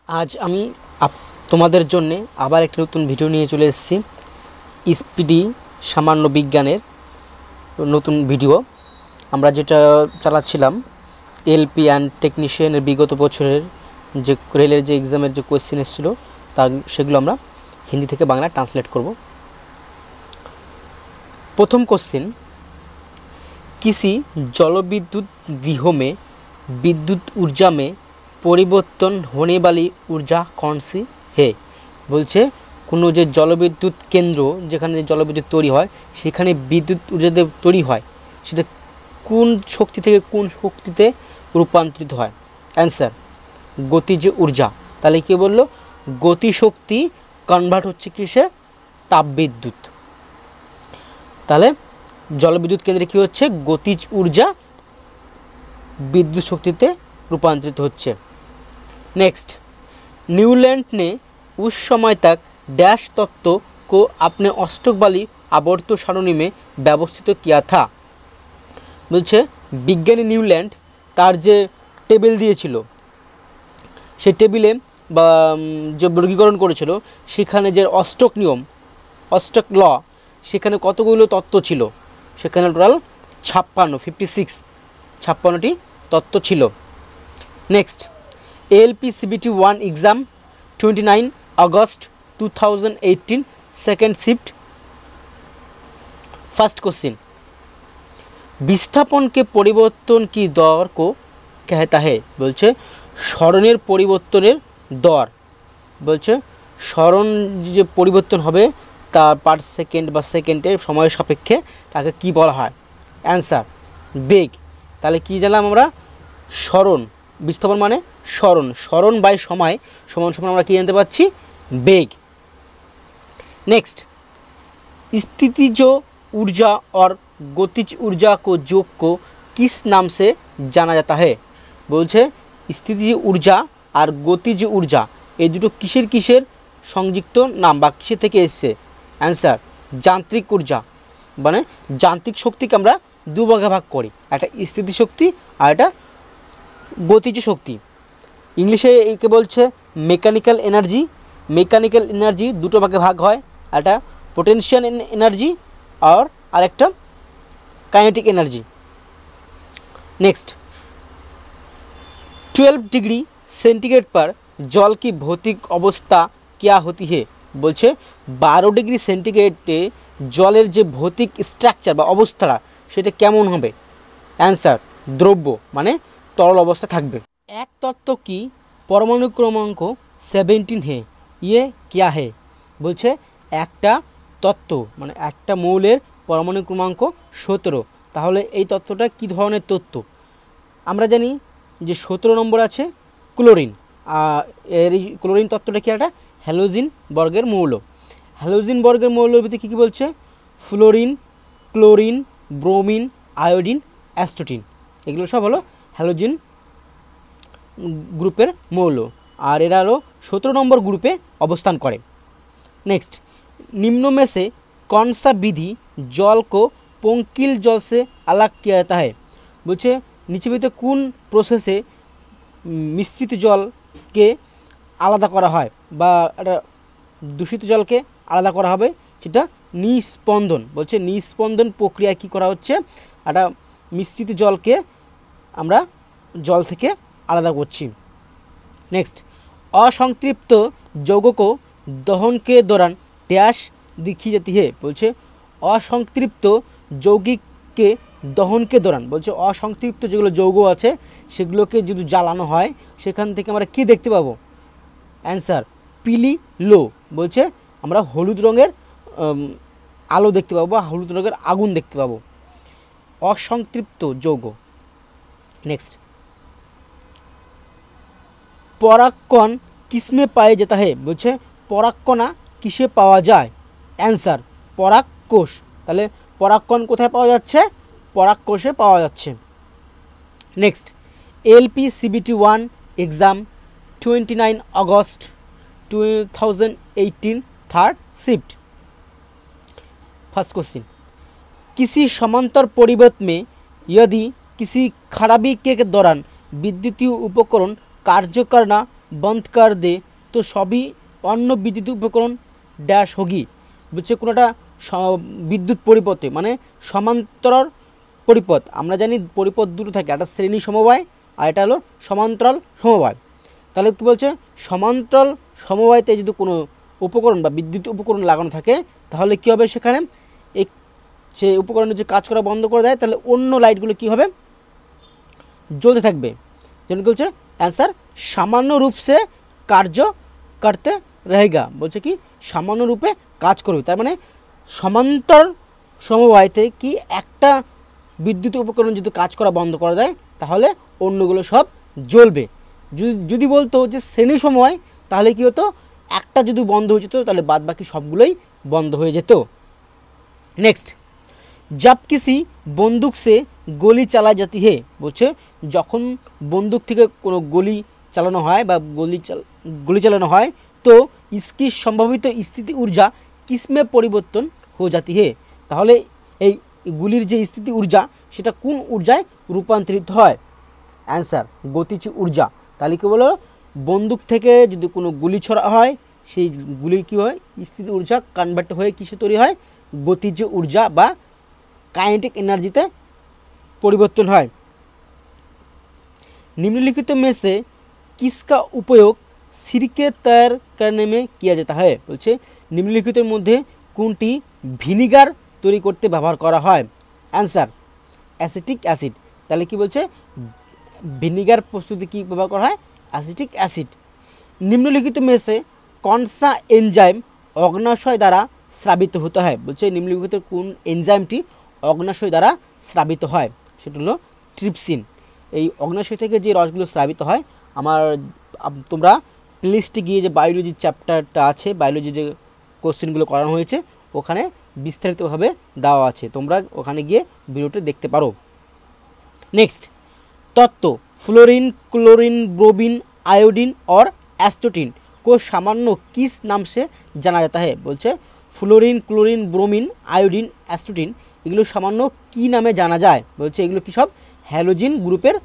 आज আমি তোমাদের জন্য আবার একটা নতুন ভিডিও নিয়ে চলে এসেছি। স্পিডি সামান্য বিজ্ঞানের নতুন ভিডিও। আমরা যেটা চালাচ্ছিলাম এলপি অ্যান্ড টেকনিশিয়ানের বিগত বছরের যে রেলের যে এক্সামের যে কোয়েশ্চেন এসেছিলো তা সেগুলো আমরা হিন্দি থেকে বাংলা ট্রান্সলেট করব। प्रथम क्वेश्चन, किसी जलविद्युत गृह में विद्युत ऊर्जा में परिवर्तन होने वाली ऊर्जा कौन सी है। बोलছে কোনো যে জলবিদ্যুৎ কেন্দ্র যেখানে জলবিদ্যুৎ তৈরি হয় সেখানে বিদ্যুৎ ऊर्जा তৈরি হয় সেটা কোন শক্তি থেকে কোন শক্তিতে রূপান্তরিত হয়। অ্যান্সার গতিজ ऊर्जा। তাহলে কি বললো গতি শক্তি কনভার্ট হচ্ছে কিসে তাপবিদ্যুৎ। তাহলে জলবিদ্যুৎ কেন্দ্রে কি হচ্ছে गतिज ऊर्जा विद्युत शक्ति रूपांतरित होच्छे। नेक्स्ट, न्यूलैंड ने उस समय तक डैश तत्व को अपने अष्टक वाली आवर्त सारणी में व्यवस्थित किया था। बोलছে विज्ञानी न्यूलैंड तार जे टेबिल दिएछिलो সেই টেবিলে বা যে বর্গীকরণ করেছিল সেখানে যে অষ্টক নিয়ম অষ্টক ল সেখানে কতগুলো তত্ত্ব ছিল সেখানে টোটাল 56টি তত্ত্ব ছিল। নেক্সট, এএলপি সিবিটি 1 एग्जाम 29 अगस्त 2018 सेकेंड शिफ्ट। फर्स्ट क्वेश्चन, विस्थापन के परिवर्तन की दर को कहता है। बोलছে সরণের পরিবর্তনের দর। बोलছে সরণ যে পরিবর্তন হবে তা পার সেকেন্ড বা সেকেন্ডে সময়ের সাপেক্ষে তাকে কি বলা হয়। অ্যান্সার বেগ। তাহলে কি জানলাম আমরা সরণ বিস্থাপন মানে সরণ সরণ বাই সময় সমান সমান আমরা কি জানতে পারছি বেগ। नेक्स्ट, स्थितिज ऊर्जा और गतिज ऊर्जा को योग को किस नाम से जाना जाता है। बोलছে स्थितिज ऊर्जा और गतिज ऊर्जा এই দুটো কিসের কিসের সংযুক্ত নাম বা কিসের থেকে এসেছে। অ্যান্সার যান্ত্রিক ऊर्जा মানে যান্ত্রিক শক্তিকে আমরা দু ভাগে ভাগ করি, একটা স্থিতি শক্তি আর একটা গতিজ শক্তি। ইংলিশে একে বলছে মেকানিক্যাল এনার্জি। মেকানিক্যাল এনার্জি দুটো ভাগে ভাগ হয়, একটা পোটেনশিয়াল এনার্জি और আরেকটা kinetic energy. Next, 12 degree centigrade पर जल की भौतिक अवस्था क्या होती है। बोलছে 12 डिग्री सेंटीग्रेडे जलेर जो भौतिक स्ट्राक्चार बा अवस्था सेटा केमन होबे। आंसर द्रव्य माने तरल अवस्था थाकबे। एक तत्व की परमाणु क्रमांक 17 है, ये क्या है। बोलছে একটা তত্ত্ব মানে একটা মৌলের পরমাণু ক্রমাঙ্ক 17। তাহলে এই তত্ত্বটা কি ধরনের তত্ত্ব। আমরা জানি যে 17 নম্বর আছে ক্লোরিন। এর এই ক্লোরিন তত্ত্বটা কি একটা হ্যালোজিন বর্গের মৌল। হ্যালোজিন বর্গের মৌলের ভিতরে কী কী বলছে ফ্লোরিন ক্লোরিন ব্রোমিন আয়োডিন অ্যাস্টোটিন এগুলো সব হলো হ্যালোজিন গ্রুপের মৌল আর এরা হলো 17 নম্বর গ্রুপে অবস্থান করে। नेक्स्ट, निम्न में से कौन सा विधि जल को पंकिल जल से अलग किया जाता है। बोलছে নিচে ভিতরে কোন প্রসেসে মিশ্রিত জলকে আলাদা করা হয় বা একটা দূষিত জলকে আলাদা করা হবে সেটা নিস্পন্দন। বলছে নিস্পন্দন প্রক্রিয়া কি করা হচ্ছে একটা মিশ্রিত জলকে আমরা জল থেকে আলাদা করছি। नेक्स्ट, असंतृप्त যৌগ को दहन के दौरान डैश दिखी जाती है। बोलছে असंतृप्त যৌগিক के दहन के दौरान बोलছে असंतृप्त যেগুলো যৌগ আছে সেগুলোকে যদি জ্বালানো হয় সেখান থেকে আমরা কি দেখতে পাবো। অ্যান্সার পিলি লো। বলছে আমরা হলুদ রঙের আলো দেখতে পাবো বা হলুদ রঙের আগুন দেখতে পাবো असंतृप्त যৌগ। नेक्स्ट, परागकण किसमें पाया जाता है। बोलছে পরাগকণা কিসে পাওয়া যায়। অ্যান্সার পরাগকোষ। তাহলে পরাগকণ কোথায় পাওয়া যাচ্ছে পরাগকোষে পাওয়া যাচ্ছে। नेक्स्ट, एलपी सीबीटी 1 एग्जाम 29 अगस्त 2018 थर्ड शिफ्ट। फर्स्ट क्वेश्चन, किसी समांतर परिवर्त में यदि किसी खराबी के दौरान विद्युतीय उपकरण कार्य करना बंद कर दे तो सभी अन्य विद्युतीय उपकरण डैश होगी। বলছে কোনো একটা বিদ্যুৎ পরিপথে মানে সমান্তরাল পরিপথ, আমরা জানি পরিপথ দুটো থাকে, একটা শ্রেণী সমবায় আর এটা হলো সমান্তরাল সমবায়। তাহলে কী বলছে, সমান্তরাল সমবায়তে যদি কোনো উপকরণ বা বিদ্যুৎ উপকরণ লাগানো থাকে তাহলে কী হবে, সেখানে এই সে উপকরণের যে কাজ করা বন্ধ করে দেয় তাহলে অন্য লাইটগুলো কী হবে, জ্বলতে থাকবে। যেমন কি বলছে অ্যান্সার সামান্য রূপ সে কার্য করতে रहेगा, বলছে কি সামান্য রূপে কাজ করবে। তার মানে সমান্তরাল সমবায়তে কি একটা বিদ্যুৎ উপকরণ যদি কাজ করা বন্ধ করে দেয় তাহলে অন্যগুলো সব জ্বলবে। যদি বলতো যে শ্রেণী সময় তাহলে কি হতো, একটা যদি বন্ধ হয়ে যেত তাহলে বাদ বাকি সবগুলোই বন্ধ হয়ে যেত। নেক্সট, जब किसी बंदूक से गोली चलाई जाती है, বলছে যখন বন্দুক থেকে কোনো গুলি চালানো হয় বা গুলি চালানো হয় তো इसकी संभावित स्थिति ऊर्जा किसमें परिवर्तन हो जाती है, তাহলে এই গুলির যে স্থিতি ঊর্জা সেটা কোন ঊর্জায় রূপান্তরিত হয়। অ্যান্সার গতিজ ঊর্জা। তাহলে কি বলো, বন্দুক থেকে যদি কোনো গুলি ছড়া হয় সেই গুলির কী হয়, স্থিতি ঊর্জা কনভার্ট হয়ে কিসে তৈরি হয়, গতিজ ঊর্জা বা काइनेटिक एनर्जीते परिवर्तन है। निम्नलिखित में से किसका उपयोग सिरके तैयार करने में किया जाता है, बोलছে निम्नलिखित मध्य कोनटी ভিনিগার তৈরি করতে ব্যবহার করা হয়। Answer acetic acid. তাহলে কি বলছে, ভিনিগার প্রস্তুতি কি ব্যবহার করা হয়, অ্যাসিটিক অ্যাসিড। निम्नलिखित में से कौन सा एंजाइम অগ্ন্যাশয় দ্বারা স্রাবিত হতে হয়, বলছে নিম্নলিখিত কোন এনজাইমটি অগ্ন্যাশয় দ্বারা স্রাবিত হয়, সেটা হলো ট্রিপসিন। এই অগ্ন্যাশয় থেকে যে রসগুলো স্রাবিত হয়, আমার তোমরা প্লেলিস্টে গিয়ে যে বায়োলজি চ্যাপ্টারটা আছে, বায়োলজি যে কোশ্চেনগুলো করানো হয়েছে ওখানে বিস্তারিতভাবে দেওয়া আছে, তোমরা ওখানে গিয়ে ভিডিওটি দেখতে পারো। नेक्स्ट, तत्व फ्लोरीन क्लोरीन ब्रोमीन आयोडीन और एस्टोटिन को सामान्य किस नाम से जाना जाता है, बोलছে फ्लोरीन क्लोरीन ब्रोमीन आयोडीन एस्टोटिन এগুলো সামান্য কি নামে জানা যায়, বলছে এগুলো কি সব হ্যালোজিন গ্রুপের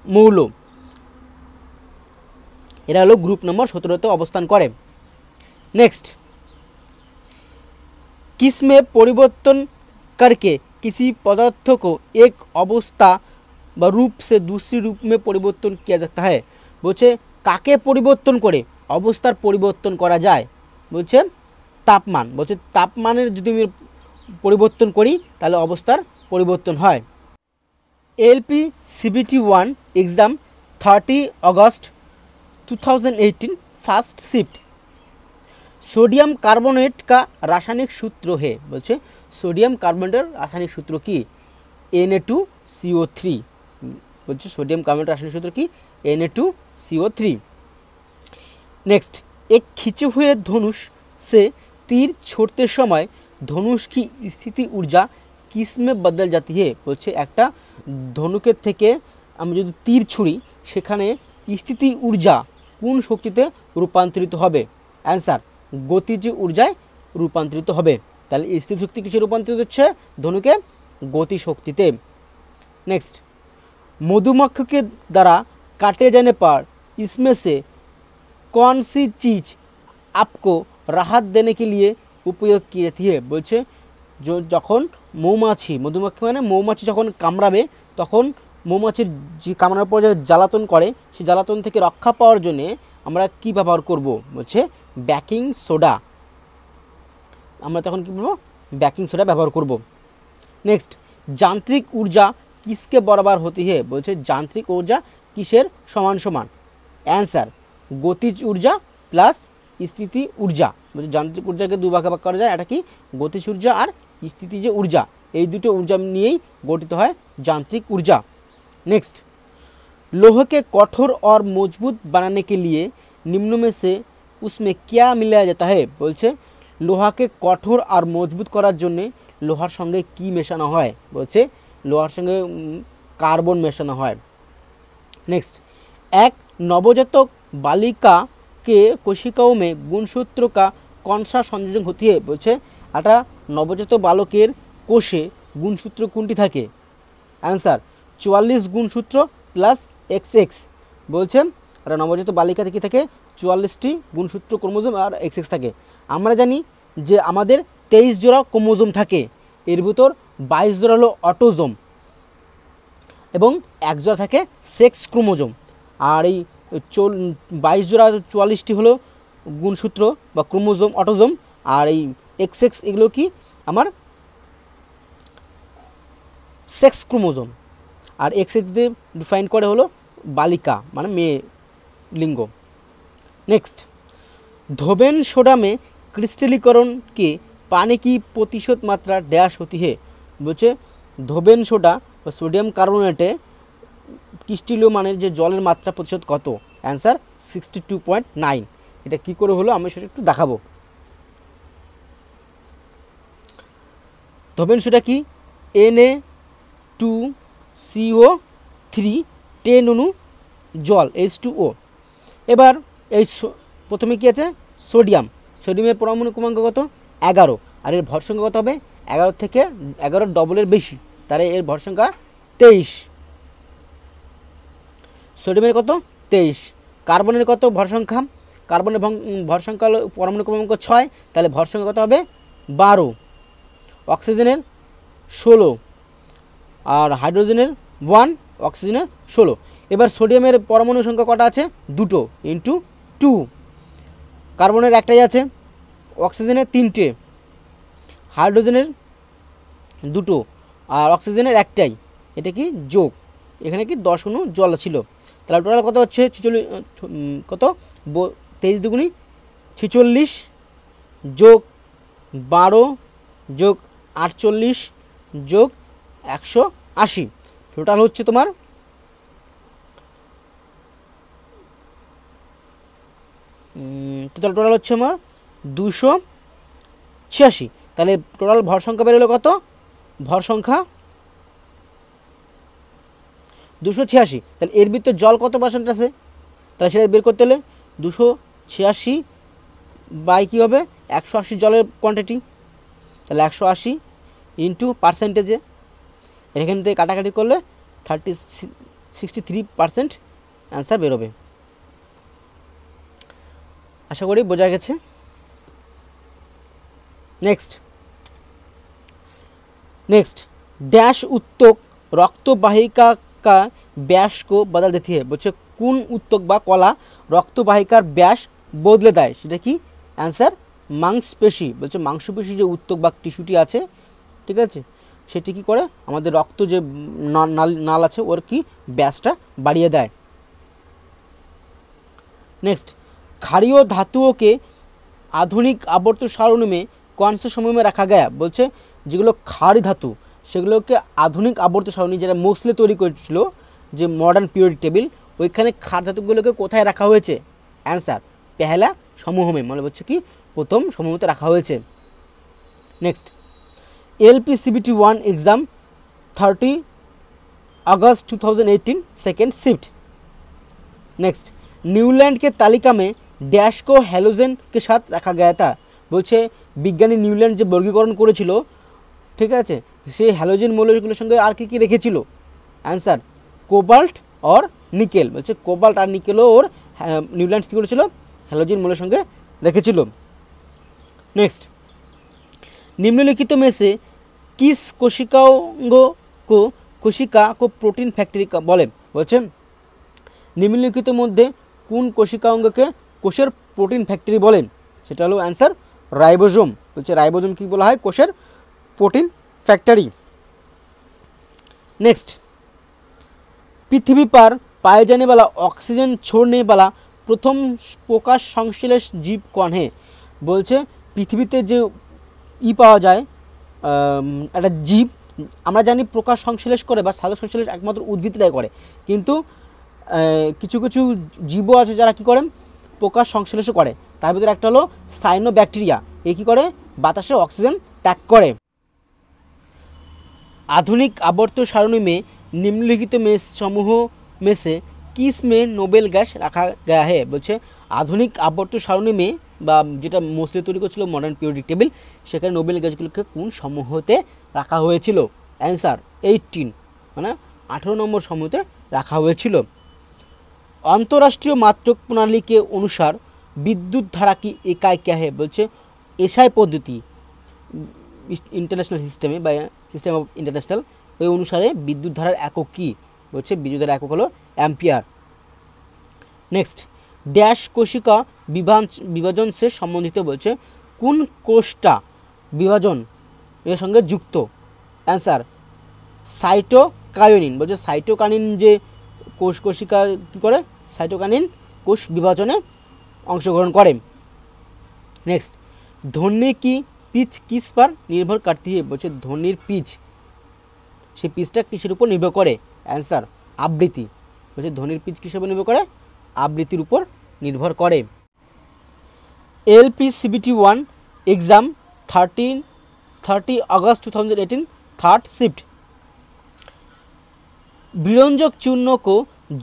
মৌল, এরা হলো গ্রুপ নম্বর 17তে অবস্থান করে। नेक्स्ट, किसमें परिवर्तन करके किसी पदार्थ को एक अवस्था व रूप से दूसरी रूप में परिवर्तन किया जाता है, বলছে কাকে পরিবর্তন করে অবস্থার পরিবর্তন করা যায়, বলছে তাপমান। বলছে তাপমানের যদি আমি পরিবর্তন করি তাহলে অবস্থার পরিবর্তন হয়। एलपी CBT 1 एग्ज़ाम 30 अगस्त 2018 फर्स्ट शिफ्ट सोडियम कार्बोनेट का रासायनिक सूत्र है, बोलছে सोडियम कार्बोनेटर रासायनिक सूत्र की Na2CO3, बोलছে सोडियम कार्बोनेट रासायनिक सूत्र की Na2CO3। नेक्स्ट, एक खिंचे हुए धनुष से तीर छोड़ते समय धनुष की स्थिति ऊर्जा किस में बदल जाती है, बोलছে একটা ধনুকের থেকে আমি যদি তীর ছুড়ি সেখানে স্থিতি ঊর্জা কোন শক্তিতে রূপান্তরিত হবে। অ্যান্সার গতিজ ঊর্জায় রূপান্তরিত হবে। তাহলে স্থিতি শক্তি কিসে রূপান্তরিত হচ্ছে, ধনুকে गति शक्तिते। नेक्स्ट, मधुमक्खी के द्वारा काटे जाने पर इसमें से कौन सी चीज़ आपको राहत देने के लिए उपयोग की जाती है, बोलছে যখন মৌমাছি মধুমক্খী মানে মৌমাছি যখন কামড়াবে তখন মৌমাছির যে কামড়ানোর পর যে জ্বালাতন করে সেই জ্বালাতন থেকে রক্ষা পাওয়ার জন্য আমরা কি ব্যবহার করব, বলছে বেকিং সোডা, আমরা তখন কি বলবো বেকিং সোডা ব্যবহার করব। नेक्स्ट, যান্ত্রিক ऊर्जा किसके बराबर होती है, बोलছে যান্ত্রিক ऊर्जा किसेर समान समान। आंसर गतिज ऊर्जा प्लस स्थिति ऊर्जा, बोलছে যান্ত্রিক ऊर्जाके दो भागे भाग करा যায়, এটা কি गतिज ऊर्जा और स्थितिज ऊर्जा, এই দুটো ऊर्जा নিয়েই গঠিত হয় যান্ত্রিক ऊर्जा। नेक्स्ट, लोहे के कठोर और मजबूत बनाने के लिए निम्न में से उसमें क्या मिलाया जाता है, बोलছে লোহাকে কঠোর আর মজবুত করার জন্য লোহার সঙ্গে কি মেশানো হয়, বলছে লোহার সঙ্গে কার্বন মেশানো হয়। नेक्स्ट, एक नवजातक बालिका के कोशिकाओं में गुणसूत्र का कौन सा संयोजन होती है, बोलছে একটা নবজাতক বালকের কোষে গুণসূত্র কোনটি থাকে। आंसर 44 গুণসূত্র প্লাস XX বলছে। আর নবজাত বালিকাতে কী থাকে 44টি গুণসূত্র ক্রোমোজোম আর XX থাকে। আমরা জানি যে আমাদের 23 জোড়া ক্রোমোজোম থাকে, এর ভিতর 22 জোড়া হলো অটোজোম এবং 1 জোড়া থাকে সেক্স ক্রোমোজোম। আর এই 22 জোড়া 44টি হলো গুণসূত্র বা ক্রোমোজোম অটোজোম, আর এই XX এগুলো কি আমার সেক্স ক্রোমোজোম। আর XX দিয়ে ডিফাইন করে হলো বালিকা মানে মেয়ে লিঙ্গ। नेक्स्ट धोबेन सोडा में क्रिस्टलीकरण के पानी की प्रतिशत मात्रा डैश होती है बोलছে धोबेन सोडा বা সোডিয়াম কার্বনেটে ক্রিস্টালীয় মানের যে জলের মাত্রা প্রতিশত কত? অ্যান্সার 62.9। এটা কি করে হলো আমি সেটা একটু দেখাবো। ধোবেন সোডা কি Na2CO3 10 অণু জল H2O। এবার এই প্রথমে কি আছে সোডিয়াম, সোডিয়ামের পরমাণু ক্রমাঙ্ক কত 11, আর এর ভর সংখ্যা কত হবে 11 থেকে 11 ডবলের বেশি, তাহলে এর ভর সংখ্যা 23। সোডিয়ামের কত 23। কার্বনের কত ভর সংখ্যা, কার্বনের ভর সংখ্যা হলো পরমাণু ক্রমাঙ্ক 6, তাহলে ভর সংখ্যা কত হবে 12। অক্সিজেনের 16 আর হাইড্রোজেনের 1, অক্সিজেনের 16। এবার সোডিয়ামের পরমাণু সংখ্যা কটা আছে 2 ইন্টু 2, কার্বনের একটাই আছে, অক্সিজেনের 3টে, হাইড্রোজেনের 2 আর অক্সিজেনের একটাই, এটা কি যোগ, এখানে কি 10 অণু জল ছিল, তাহলে টোটাল কত হচ্ছে 46 কত 23 দুগুণী 46 যোগ 12 যোগ 48 যোগ 180, টোটাল হচ্ছে তোমার টোটাল হচ্ছে আমার 286। তাহলে টোটাল ভর সংখ্যা বের হলো কত, ভর সংখ্যা 286। তাহলে এর ভিতরে জল কত পার্সেন্ট আছে, তাহলে সেটা বের করতে হলে 286 বাই কী হবে 180 জলের কোয়ান্টিটি, তাহলে 180 ইন্টু পার্সেন্টেজে, এখান থেকে কাটাকাটি করলে 63% অ্যান্সার বেরোবে। আশা করি বোঝা গেছে। नेक्स्ट डैश उत्तक रक्तवाहिका का व्यास को बदल देती है बोलছে কোন উত্তক বা কলা রক্তবাহিকার ব্যাস বদলে দেয়, সেটা কি অ্যান্সার মাংসপেশি। বলছে মাংসপেশি যে উত্তক বা টিস্যুটি আছে, ঠিক আছে, সেটি কি করে আমাদের রক্ত যে নাল আছে ওর কি ব্যাসটা বাড়িয়ে দেয়। नेक्स्ट क्षारीय धातुओं के आधुनिक आवर्त सारणी में कौन से समय में रखा गया बोलছে যেগুলো ক্ষারী ধাতু সেগুলোকে আধুনিক আবর্ত সারণী যেটা মোসলে তৈরি করেছিল যে মডার্ন পিরিয়ডিক টেবিল, ওইখানে ক্ষার ধাতুগুলোকে কোথায় রাখা হয়েছে অ্যান্সার পহেলা সমূহমে, মানে হচ্ছে কি প্রথম সমূহতে রাখা হয়েছে। नेक्स्ट LPCBT1 एग्जाम 30 अगस्त 2018 सेकेंड शिफ्ट। नेक्स्ट न्यूलैंड के तालिका में डैश को हैलोजेन के साथ रखा गया था বলছে বিজ্ঞানী নিউল্যান্ড যে বর্গীকরণ করেছিল, ঠিক আছে, সেই হ্যালোজেন মৌলগুলোর সঙ্গে আর কি কি রেখেছিল অ্যান্সার কোবাল্ট और নিকেল। বলছে কোবাল্ট আর নিকেলও ওর নিউল্যান্ড কী করেছিল হ্যালোজেন মৌলের সঙ্গে রেখেছিল। नेक्स्ट निम्नलिखित में से किस कोशिकांग को कोशिका को प्रोटीन फैक्ट्री बोले বলছে निम्नलिखित মধ্যে কোন কোশিকাঙ্গকে কোষের প্রোটিন ফ্যাক্টরি বলেন, সেটা হলো অ্যান্সার রাইবোজোম। বলছে রাইবোজোম কি বলা হয় কোষের प्रोटीन फैक्ट्री। नेक्स्ट पृथ्वी पर पाए जाने वाला ऑक्सीजन छोड़ने वाला प्रथम प्रकाश संश्लेष जीव कौन है बोलছে পৃথিবীতে যে পাওয়া যায় একটা জীব, আমরা জানি প্রকাশ সংশ্লেষ করে বা সালোক সংশ্লেষ একমাত্র উদ্ভিদরাই করে, কিন্তু কিছু কিছু জীবও আছে যারা কি করেন প্রকাশ সংশ্লেষও করে, তার ভিতরে একটা হলো সায়ানোব্যাকটেরিয়া, এ কী করে বাতাসে অক্সিজেন ত্যাগ করে। आधुनिक आवर्त सारणी में निम्नलिखित में समूह में से किस में नोबेल गैस रखा गया है बोलছে आधुनिक आवर्त सारणी में বা যেটা মোসলে তৈরি করেছিল মডার্ন পিরিয়ডিক টেবিল, সেখানে নোবেল গ্যাসগুলোকে কোন সমূহতে রাখা হয়েছিল অ্যান্সার 18, মানে 18 নম্বর সময়তে রাখা হয়েছিল। अंतर्राष्ट्रीय मात्रक प्रणाली के अनुसार विद्युत धारा की इकाई क्या है बोलছে एसआई पद्धति इंटरनेशनल सिस्टेमे বা सिस्टेम ऑफ इंटरनेशनल ওই অনুসারে বিদ্যুৎ ধারার একক কি বলছে বিদ্যুৎ ধারার একক হলো অ্যাম্পিয়ার। নেক্সট ড্যাশ কোশিকা বিভাজন से সম্বন্ধিত বলছে কোন কোষটা বিভাজন এর সঙ্গে যুক্ত। অ্যান্সার সাইটোকাইনিন বলছে সাইটোকাইনিন যে কোষিকা কী করে সাইটোকাইনিন কোষ বিভাজনে অংশগ্রহণ করে। নেক্সট ধ্বনি কি পিচ কিস पर निर्भर करती है বলছে ধ্বনির পিচ সেই পিচটা কিসের উপর নির্ভর করে। অ্যান্সার আবৃত্তি বলছে ধ্বনির পিচ কিসের উপর নির্ভর করে আবৃত্তির উপর নির্ভর করে। LPCBT1 एग्जाम 30 अगस्त 2018 थर्ड शिफ्ट। विरंजक चूर्ण को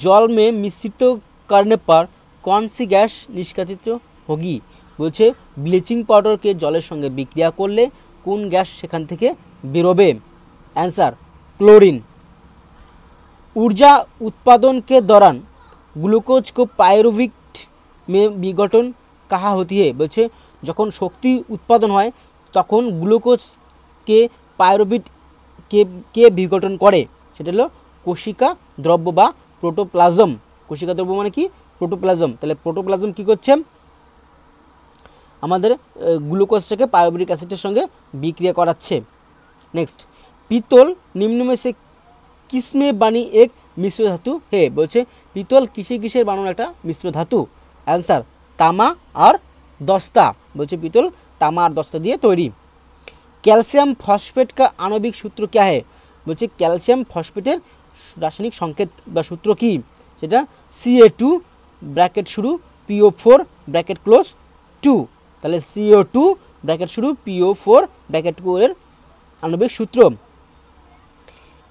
जल में मिश्रित करने पर कौन सी गैस निष्कासित होगी बोलছে ब्लिचिंग पाउडर के जलेर संगे बिक्रिया करले कौन गैस सेखान थेके बेरोबे। Answer chlorine. ऊर्जा उत्पादन के दौरान ग्लूकोज को पायरुविक में विघटन कहा होती है बोलছে যখন শক্তি উৎপাদন হয় তখন গ্লুকোজ কে পাইরুভিট কে বিঘটন করে সেটা হলো কোশিকা দ্রব্য বা প্রোটোপ্লাজম। কোশিকা দ্রব্য মানে কি প্রোটোপ্লাজম। তাহলে প্রোটোপ্লাজম কি করছে আমাদের গ্লুকোজটাকে পাইরুভিক অ্যাসিডের সঙ্গে বিক্রিয়া করাচ্ছে। নেক্সট পিতল নিম্ন में से किसमें बनी एक मिश्र धातु है বলছে পিতল কিসের বানানো একটা মিশ্র ধাতু। आंसर तामा और दस्ता बोलছে পিতল तामा और दस्ता দিয়ে তৈরি। ক্যালসিয়াম ফসফেট का आणविक सूत्र क्या है बोलছে ক্যালসিয়াম ফসফেটের রাসায়নিক সংকেত বা সূত্র কি সেটা Ca2 ব্র্যাকেট শুরু PO4 ব্র্যাকেট ক্লোজ 2। তাহলে CO2 ব্র্যাকেট শুরু PO4 ব্র্যাকেট এর आणविक सूत्र।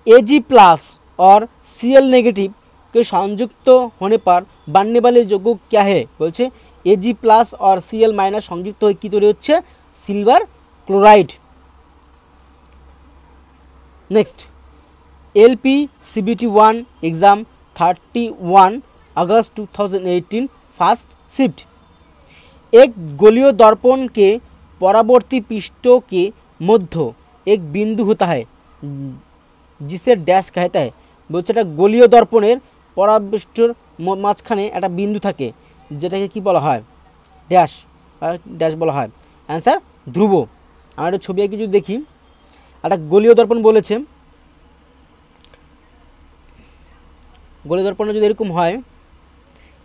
Ag प्लस और Cl नेगेटिव के संयुक्त होने पर बनने वाले यौगिक क्या है बोलছে Ag प्लस और Cl माइनस संयुक्त হয়ে কি তৈরি হচ্ছে silver chloride. Next LPCBT1 exam 31 अगस्त 2018 फर्स्ट शिफ्ट। एक गोलीय दर्पण के परावर्ती पृष्ठों के मध्य एक बिंदु होता है जिसे डैश कहता है बोलছে এটা গোলীয় দর্পণের পরাপৃষ্ঠের মাঝখানে একটা বিন্দু থাকে যেটাকে কি বলা হয় ড্যাশ ড্যাশ বলা হয়। অ্যান্সার ধ্রুব। আমরা একটা ছবি আঁকি যদি দেখি একটা গোলীয় দর্পণ বলেছে গোলীয় দর্পণে যদি এরকম হয়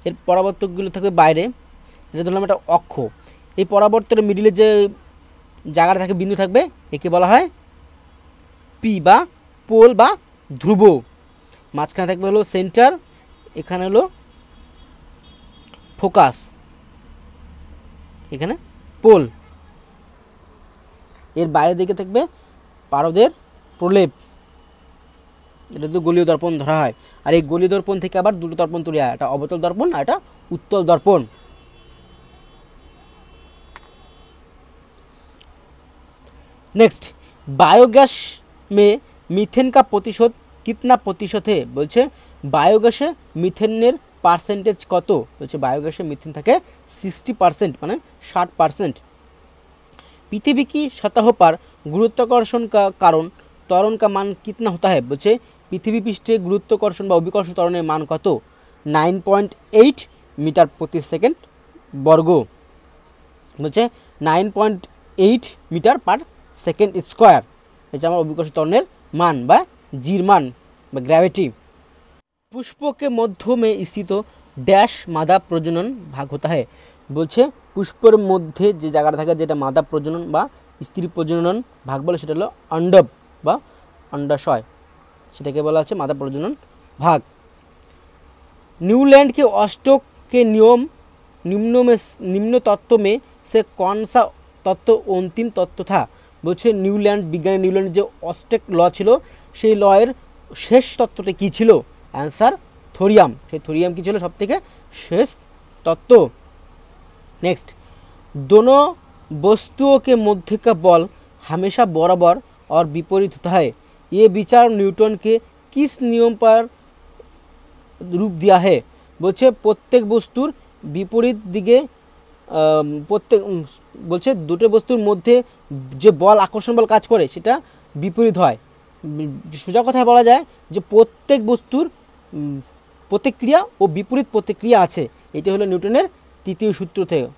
এর পরাবর্তকগুলো থাকবে বাইরে এটা ধরলাম একটা অক্ষ এই পরাবর্তনের মিডিলে যে জায়গাটা থাকে বিন্দু থাকবে একে বলা হয় পি বা পোল বা ধ্রুব। মাঝখানে থাকবে হলো সেন্টার এখানে হলো ফোকাস এখানে পোল এর বাইরের দিকে থাকবে পারদের প্রলেপ এটা তো গোলীয় দর্পণ ধরা হয়। আর এই গোলীয় দর্পণ থেকে আবার দুটো দর্পণ তৈরি হয় একটা অবতল দর্পণ আর একটা উত্তল দর্পণ। नेक्स्ट बायोगैस में मीथेन का प्रतिशत कितना प्रतिशत है बोलছে বায়োগ্যাসে মিথেনের পার্সেন্টেজ কত बोलছে বায়োগ্যাসে মিথেন থাকে 60% মানে 60%। पृथ्वी की सतह पर गुरुत्वाकर्षण का कारण त्वरण का मान कितना होता है बोलছে पृथ्वी पृष्ठे गुरुत्वाकर्षण বা অভিকর্ষ ত্বরণের মান কত 9.8 মিটার প্রতি সেকেন্ড বর্গ बोलছে 9.8 মিটার পার सेकेंड स्क्वायर এটা আমার অভিকর্ষ ত্বরণের মান বা জির মান বা গ্র্যাভিটি। पुष्प के मध्य में स्थित डैश मादा प्रजनन भाग होता है बोलছে पुष्पर मध्य যে জায়গাটা থাকে যেটা মাদা প্রজনন বা স্ত্রী প্রজনন ভাগ বলে সেটা হলো অন্ডব বা অন্ডাশয় সেটাকে বলা হচ্ছে মাদা প্রজনন भाग। न्यूलैंड के अष्टक के निम्न तत्व में से कौन सा तत्व अंतिम तत्व था बोलছে নিউল্যান্ড বিজ্ঞানী নিউল্যান্ড যে অস্টেক ল ছিল সেই লয়ের শেষ তত্ত্বটা কি ছিল। आंसर थोरियम সেই थोरियम কি ছিল সবথেকে শেষ तत्व। नेक्स्ट दोनों वस्तुओं के मध्य का बल हमेशा बराबर और विपरीत होता है ये विचार न्यूटन के किस नियम पर रूप दिया है বলছে প্রত্যেক বস্তুর বিপরীত দিকে প্রত্যেক বলছে দুটো বস্তুর মধ্যে যে বল আকর্ষণ বল কাজ করে সেটা বিপরীত হয় সোজা কথায় বলা যায় যে প্রত্যেক বস্তুর প্রতিক্রিয়া ও বিপরীত প্রতিক্রিয়া আছে এটা হলো নিউটনের তৃতীয় সূত্র থেকে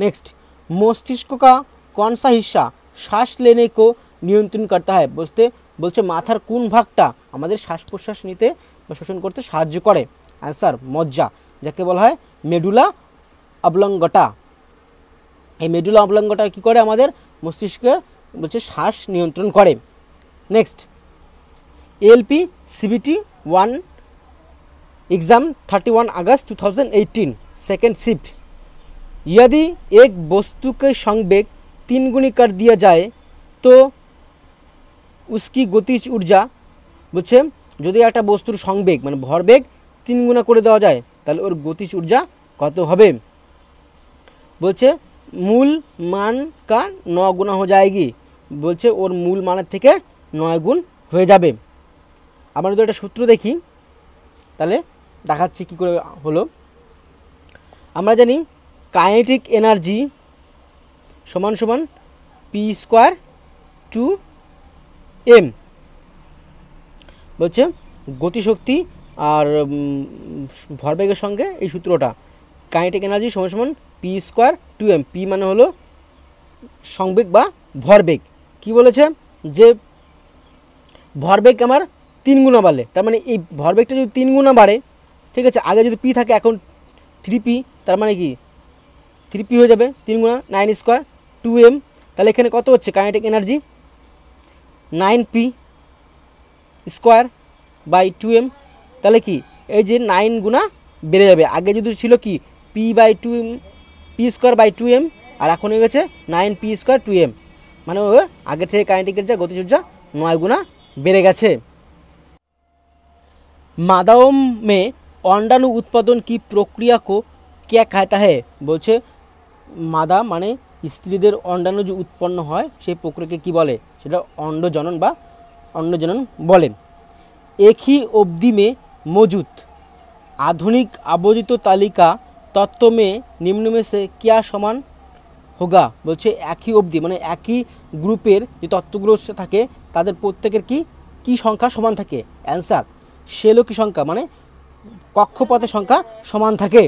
नेक्स्ट मस्तिष्क का कौन सा हिस्सा श्वास लेने को नियंत्रण करता है बोलते बोलছে মাথার কোন ভাগটা আমাদের শ্বাস প্রশ্বাস নিতে বা শোষণ করতে সাহায্য করে आंसर মজ্জা যাকে বলা হয় মেডুলা অবলঙ্গটা এই মেডুলা অবলঙ্গটা কি করে আমাদের মস্তিষ্কে বলছে শ্বাস নিয়ন্ত্রণ করে नेक्स्ट एएलपी सीबीटी 1 एग्जाम 31 अगस्त 2018 सेकंड शिफ्ट यदि एक वस्तु के संवेग 3 गुनी कर दिया जाए तो उसकी गतिज ऊर्जा बुझे यदि एक वस्तुर संवेग माने भरवेग 3 गुना कर देওয়া যায় তাহলে ওর गतिज ऊर्जा কত হবে বলছে मूल मान का 9 गुना हो जाएगी বলছে ওর मूल माনের থেকে 9 गुण হয়ে যাবে আমরা যদি একটা সূত্র দেখি তাহলে দেখাচ্ছি কি করে হলো আমরা জানি काइनेटिक एनार्जी समान समान पी स्क्वायर टू एम बोलছে गतिशक्ति और भरवेगের সঙ্গে এই সূত্রটা काइनेटिक एनार्जी समान समान P square two M P মানে হলো সংবেগ বা ভরবেগ কি বলেছে যে ভরবেগ আমার 3 গুণ বাড়লে তার মানে এই ভরবেগটা যদি 3 গুণ বাড়ে ঠিক আছে আগে যদি পি থাকে এখন 3p তার মানে কি 3p हो जाए 3 गुणा 9 स्क्वायर 2m তাহলে এখানে কত হচ্ছে kinetic energy 9p square by 2m তাহলে কি এই যে 9 গুণা বেড়ে যাবে আগে যদি ছিল কি p by 2m p square by 2m আর এখন হয়ে গেছে 9p স্কয়ার 2m মানে আগে থেকে কাইনেটিকের যা গতিজ ऊर्जा 9 गुना বেড়ে গেছে मादाओं में अंडाणु उत्पादन की प्रक्रिया को क्या कहता है बोलছে मादा माने स्त्रीদের अंडाणु जो उत्पन्न হয় সেই প্রক্রিয়াকে কি বলে সেটা अंडजनन বা अंडजनन বলে एक ही अवधि में मौजूद आधुनिक आवर्धित तालिका तत्व में निम्न में से क्या समान होगा बोलছে একই অবধি মানে একই গ্রুপের যে তত্ত্বগুলো থাকে তাদের প্রত্যেকের কি সংখ্যা সমান থাকে आंसर ষোলকি সংখ্যা মানে কক্ষপথের সংখ্যা সমান থাকে।